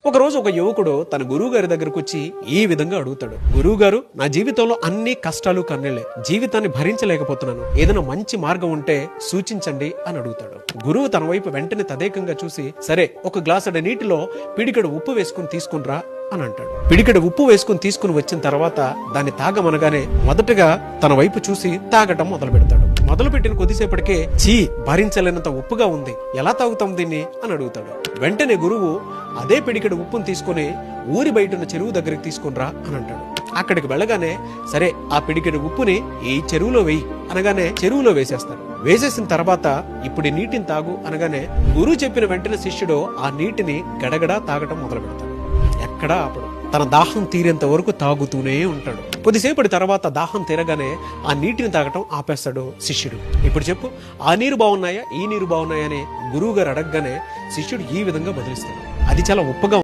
ఒకరోజు ఒక యువకుడు తన గురువు గారి దగ్గరకు వచ్చి ఈ విధంగా అడుగుతాడు. గురువు గారు, నా జీవితంలో అన్ని కష్టాలు కన్నీళ్లే, జీవితాన్ని భరించలేకపోతున్నాను, ఏదైనా మంచి మార్గం ఉంటే సూచించండి అని అడుగుతాడు. గురువు తన వైపు వెంటనే తదేకంగా చూసి, సరే ఒక గ్లాసుడ నీటిలో పిడికెడు ఉప్పు వేసుకుని తీసుకునిరా అని అంటాడు. పిడికెడు ఉప్పు వేసుకుని తీసుకుని వచ్చిన తర్వాత దాన్ని తాగమనగానే మొదటగా తన వైపు చూసి తాగటం మొదలు పెడతాడు. మొదలు పెట్టిన కొద్దిసేపటికే చీ, భరించలేనంత ఉప్పుగా ఉంది, ఎలా తాగుతాం దీన్ని అని అడుగుతాడు. వెంటనే గురువు అదే పిడికెడు ఉప్పును తీసుకుని ఊరి బయట ఉన్న చెరువు దగ్గరికి తీసుకునిరా అని అంటాడు. అక్కడికి వెళ్ళగానే సరే ఆ పిడికెడు ఉప్పుని ఈ చెరువులో వేయి అనగానే చెరువులో వేసేస్తాడు. వేసేసిన తర్వాత ఇప్పుడు ఈ నీటిని తాగు అనగానే గురువు చెప్పిన వెంటనే శిష్యుడు ఆ నీటిని గడగడా తాగటం మొదలు పెడతాడు. ఎక్కడా ఆపడు. తన దాహం తీరేంత వరకు తాగుతూనే ఉంటాడు. కొద్దిసేపటి తర్వాత దాహం తీరగానే ఆ నీటిని తాగటం ఆపేస్తాడు శిష్యుడు. ఇప్పుడు చెప్పు, ఆ నీరు బాగున్నాయా ఈ నీరు బాగున్నాయా అని గురువు గారు అడగగానే శిష్యుడు ఈ విధంగా బదిలిస్తాడు, అది చాలా ఉప్పగా